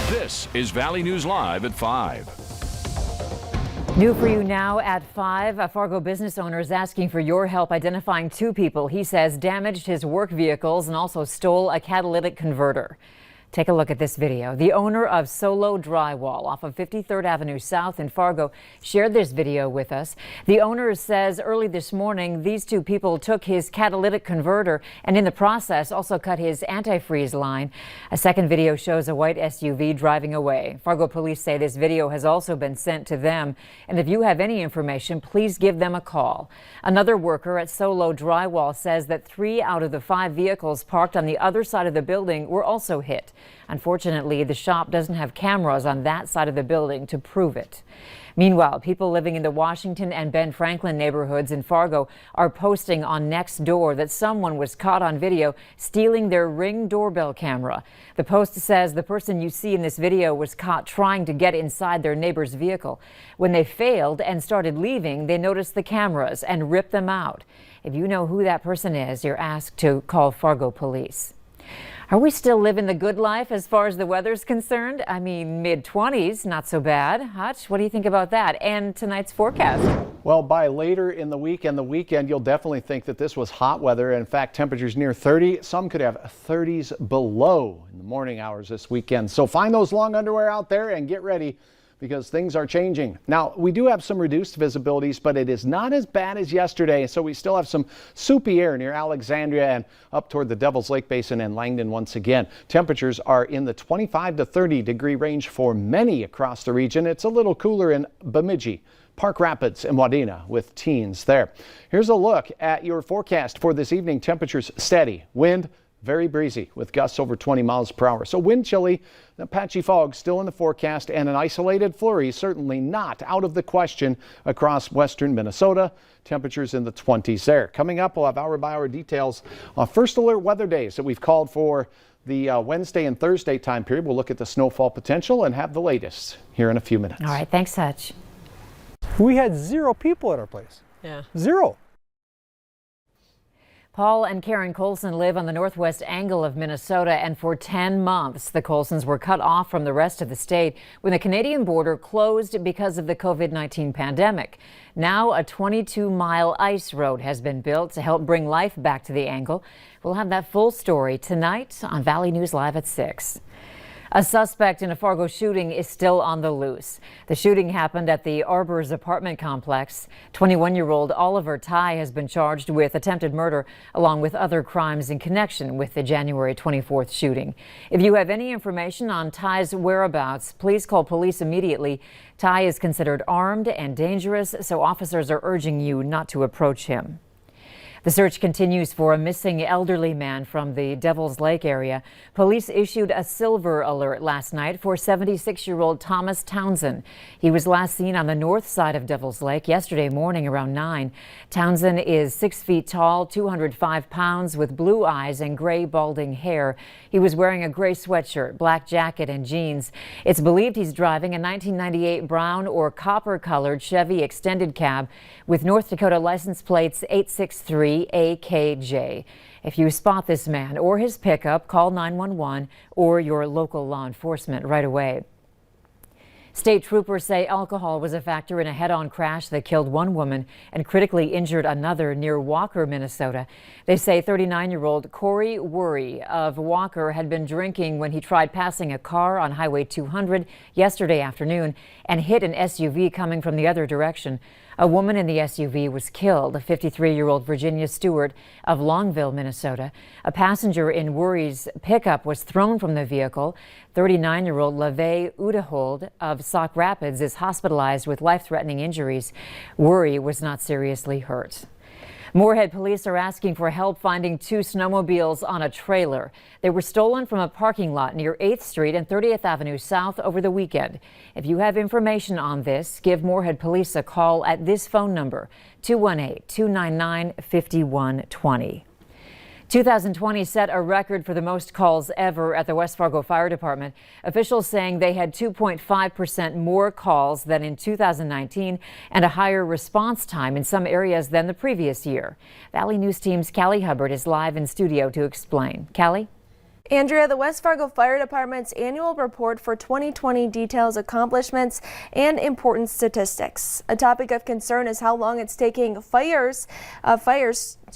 This is Valley News Live at 5. New for you now at 5. A Fargo business owner is asking for your help identifying two people he says damaged his work vehicles and also stole a catalytic converter. Take a look at this video. The owner of Solo Drywall off of 53rd Avenue South in Fargo shared this video with us. The owner says early this morning these two people took his catalytic converter and in the process also cut his antifreeze line. A second video shows a white SUV driving away. Fargo police say this video has also been sent to them, and if you have any information, please give them a call. Another worker at Solo Drywall says that 3 out of the 5 vehicles parked on the other side of the building were also hit. Unfortunately, the shop doesn't have cameras on that side of the building to prove it. Meanwhile, people living in the Washington and Ben Franklin neighborhoods in Fargo are posting on Nextdoor that someone was caught on video stealing their Ring doorbell camera. The post says the person you see in this video was caught trying to get inside their neighbor's vehicle. When they failed and started leaving, they noticed the cameras and ripped them out. If you know who that person is, you're asked to call Fargo police. Are we still living the good life as far as the weather's concerned? I mean, mid-20s, not so bad. Hutch, what do you think about that? And tonight's forecast? Well, by later in the week and the weekend, you'll definitely think that this was hot weather. In fact, temperatures near 30. Some could have 30s below in the morning hours this weekend. So find those long underwear out there and get ready, because things are changing. Now, we do have some reduced visibilities, but it is not as bad as yesterday. So we still have some soupy air near Alexandria and up toward the Devil's Lake Basin and Langdon once again. Temperatures are in the 25 to 30 degree range for many across the region. It's a little cooler in Bemidji, Park Rapids, and Wadena with teens there. Here's a look at your forecast for this evening. Temperatures steady, wind very breezy with gusts over 20 miles per hour. So wind chilly, the patchy fog still in the forecast, and an isolated flurry certainly not out of the question across western Minnesota. Temperatures in the 20s there. Coming up, we'll have hour-by-hour details on first alert weather days that we've called for the Wednesday and Thursday time period. We'll look at the snowfall potential and have the latest here in a few minutes. All right, thanks, Hutch. We had 0 people at our place. Yeah. 0. Paul and Karen Colson live on the northwest angle of Minnesota, and for 10 months, the Colsons were cut off from the rest of the state when the Canadian border closed because of the COVID-19 pandemic. Now a 22-mile ice road has been built to help bring life back to the angle. We'll have that full story tonight on Valley News Live at 6. A suspect in a Fargo shooting is still on the loose. The shooting happened at the Arbors apartment complex. 21-year-old Oliver Ty has been charged with attempted murder along with other crimes in connection with the January 24th shooting. If you have any information on Ty's whereabouts, please call police immediately. Ty is considered armed and dangerous, so officers are urging you not to approach him. The search continues for a missing elderly man from the Devil's Lake area. Police issued a silver alert last night for 76-year-old Thomas Townsend. He was last seen on the north side of Devil's Lake yesterday morning around 9. Townsend is 6 feet tall, 205 pounds, with blue eyes and gray balding hair. He was wearing a gray sweatshirt, black jacket, and jeans. It's believed he's driving a 1998 brown or copper-colored Chevy extended cab with North Dakota license plates 863 AKJ. If you spot this man or his pickup, call 911 or your local law enforcement right away. State troopers say alcohol was a factor in a head-on crash that killed one woman and critically injured another near Walker, Minnesota. They say 39-year-old Corey Worry of Walker had been drinking when he tried passing a car on Highway 200 yesterday afternoon and hit an SUV coming from the other direction. A woman in the SUV was killed, 53-year-old Virginia Stewart of Longville, Minnesota. A passenger in Worry's pickup was thrown from the vehicle. 39-year-old LaVey Udahold of Sauk Rapids is hospitalized with life-threatening injuries. Worry was not seriously hurt. Moorhead police are asking for help finding 2 snowmobiles on a trailer. They were stolen from a parking lot near 8th Street and 30th Avenue South over the weekend. If you have information on this, give Moorhead police a call at this phone number, 218-299-5120. 2020 set a record for the most calls ever at the West Fargo Fire Department. Officials saying they had 2.5% more calls than in 2019 and a higher response time in some areas than the previous year. Valley News Team's Callie Hubbard is live in studio to explain. Callie? Andrea, the West Fargo Fire Department's annual report for 2020 details accomplishments and important statistics. A topic of concern is how long it's taking fire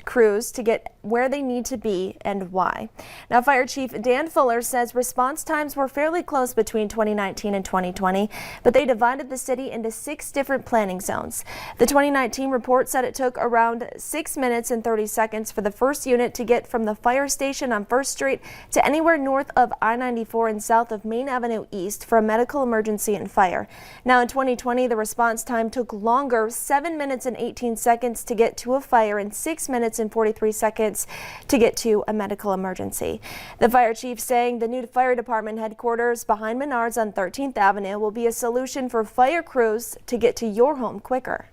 crews to get where they need to be and why. Now, Fire Chief Dan Fuller says response times were fairly close between 2019 and 2020, but they divided the city into 6 different planning zones. The 2019 report said it took around 6 minutes and 30 seconds for the first unit to get from the fire station on 1st Street to anywhere north of I-94 and south of Main Avenue East for a medical emergency and fire. Now, in 2020, the response time took longer, 7 minutes and 18 seconds to get to a fire and 6 minutes and 43 seconds to get to a medical emergency. The fire chief saying the new fire department headquarters behind Menards on 13th Avenue will be a solution for fire crews to get to your home quicker.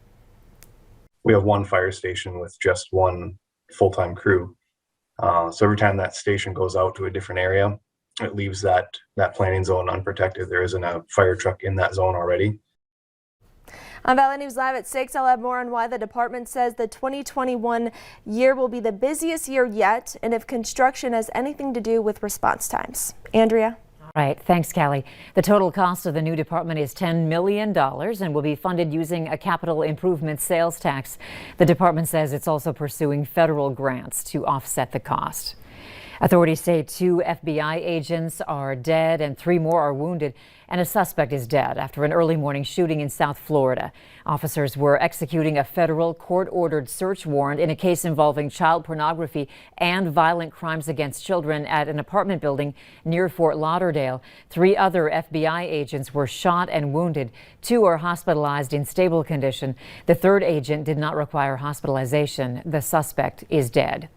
We have one fire station with just one full-time crew. So every time that station goes out to a different area, it leaves that planning zone unprotected. There isn't a fire truck in that zone already. On Valley News Live at 6, I'll have more on why the department says the 2021 year will be the busiest year yet, and if construction has anything to do with response times. Andrea? All right. Thanks, Callie. The total cost of the new department is $10 million and will be funded using a capital improvement sales tax. The department says it's also pursuing federal grants to offset the cost. Authorities say 2 FBI agents are dead and 3 more are wounded, and a suspect is dead after an early morning shooting in South Florida. Officers were executing a federal court-ordered search warrant in a case involving child pornography and violent crimes against children at an apartment building near Fort Lauderdale. 3 other FBI agents were shot and wounded. 2 are hospitalized in stable condition. The 3rd agent did not require hospitalization. The suspect is dead.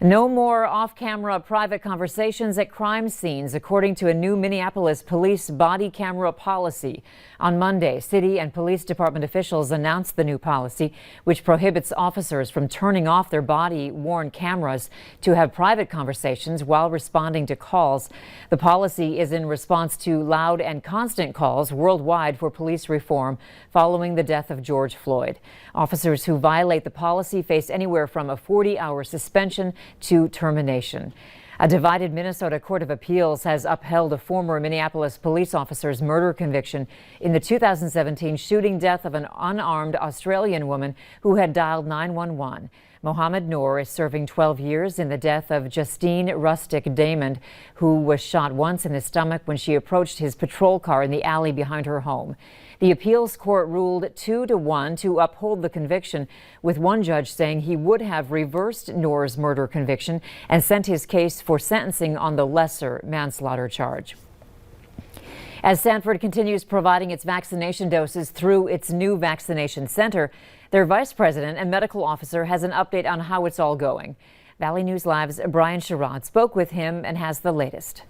No more off-camera private conversations at crime scenes, according to a new Minneapolis police body camera policy. On Monday, city and police department officials announced the new policy, which prohibits officers from turning off their body-worn cameras to have private conversations while responding to calls. The policy is in response to loud and constant calls worldwide for police reform following the death of George Floyd. Officers who violate the policy face anywhere from a 40-hour suspension to termination. A divided Minnesota Court of Appeals has upheld a former Minneapolis police officer's murder conviction in the 2017 shooting death of an unarmed Australian woman who had dialed 911. Mohammed Noor is serving 12 years in the death of Justine Rustic-Damond, who was shot once in the stomach when she approached his patrol car in the alley behind her home. The appeals court ruled 2-1 to uphold the conviction, with one judge saying he would have reversed Noor's murder conviction and sent his case for sentencing on the lesser manslaughter charge. As Sanford continues providing its vaccination doses through its new vaccination center, their vice president and medical officer has an update on how it's all going. Valley News Live's Brian Sherrod spoke with him and has the latest.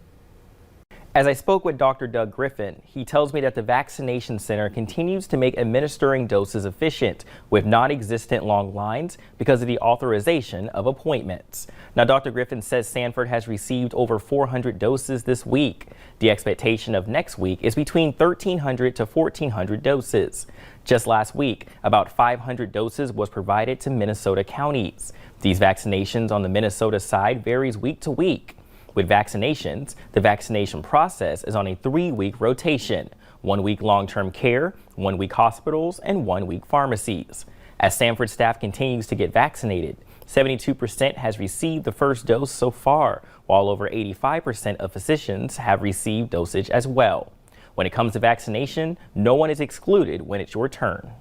As I spoke with Dr. Doug Griffin, he tells me that the vaccination center continues to make administering doses efficient with non-existent long lines because of the authorization of appointments. Now, Dr. Griffin says Sanford has received over 400 doses this week. The expectation of next week is between 1,300 to 1,400 doses. Just last week, about 500 doses was provided to Minnesota counties. These vaccinations on the Minnesota side varies week to week. With vaccinations, the vaccination process is on a 3-week rotation, 1 week long-term care, 1 week hospitals, and 1 week pharmacies. As Sanford staff continues to get vaccinated, 72% has received the first dose so far, while over 85% of physicians have received dosage as well. When it comes to vaccination, no one is excluded when it's your turn.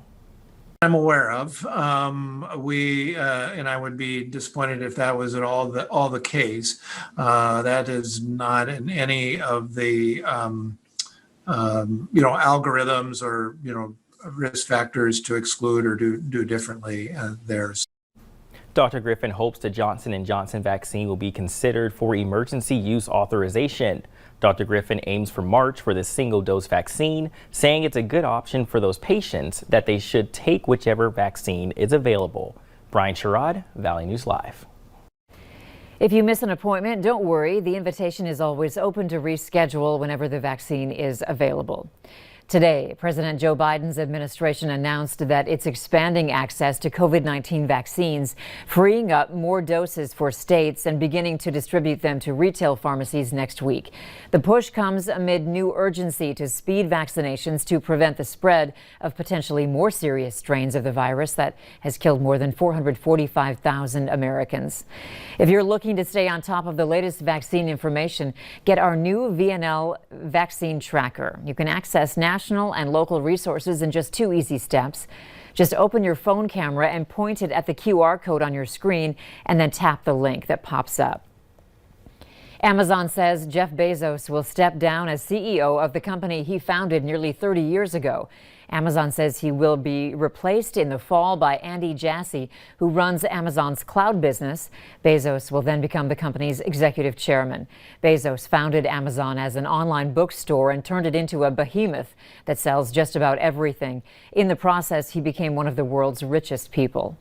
I'm aware of. And I would be disappointed if that was at all the case. That is not in any of the algorithms or risk factors to exclude or do differently there. Dr. Griffin hopes the Johnson & Johnson vaccine will be considered for emergency use authorization. Dr. Griffin aims for March for the single-dose vaccine, saying it's a good option for those patients that they should take whichever vaccine is available. Brian Sherrod, Valley News Live. If you miss an appointment, don't worry. The invitation is always open to reschedule whenever the vaccine is available. Today, President Joe Biden's administration announced that it's expanding access to COVID-19 vaccines, freeing up more doses for states and beginning to distribute them to retail pharmacies next week. The push comes amid new urgency to speed vaccinations to prevent the spread of potentially more serious strains of the virus that has killed more than 445,000 Americans. If you're looking to stay on top of the latest vaccine information, get our new VNL vaccine tracker. You can access national and local resources in just 2 easy steps. Just open your phone camera and point it at the QR code on your screen and then tap the link that pops up. Amazon says Jeff Bezos will step down as CEO of the company he founded nearly 30 years ago. Amazon says he will be replaced in the fall by Andy Jassy, who runs Amazon's cloud business. Bezos will then become the company's executive chairman. Bezos founded Amazon as an online bookstore and turned it into a behemoth that sells just about everything. In the process, he became one of the world's richest people.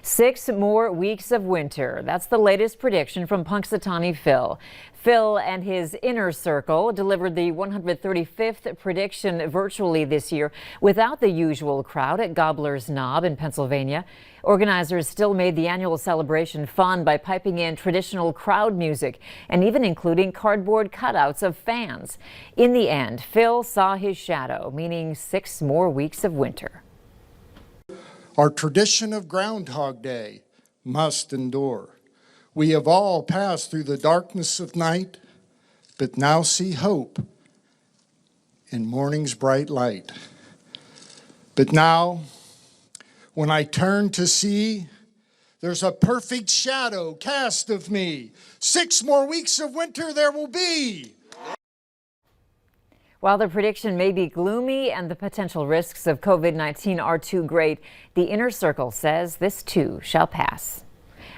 6 more weeks of winter. That's the latest prediction from Punxsutawney Phil. Phil and his inner circle delivered the 135th prediction virtually this year without the usual crowd at Gobbler's Knob in Pennsylvania. Organizers still made the annual celebration fun by piping in traditional crowd music and even including cardboard cutouts of fans. In the end, Phil saw his shadow, meaning 6 more weeks of winter. Our tradition of Groundhog Day must endure. We have all passed through the darkness of night, but now see hope in morning's bright light. But now, when I turn to see, there's a perfect shadow cast of me. 6 more weeks of winter there will be. While the prediction may be gloomy and the potential risks of COVID-19 are too great, the inner circle says this too shall pass.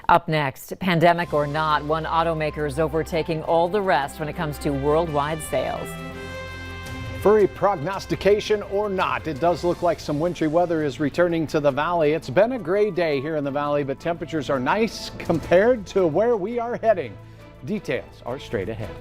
Up next, pandemic or not, one automaker is overtaking all the rest when it comes to worldwide sales. Furry prognostication or not, it does look like some wintry weather is returning to the valley. It's been a gray day here in the valley, but temperatures are nice compared to where we are heading. Details are straight ahead.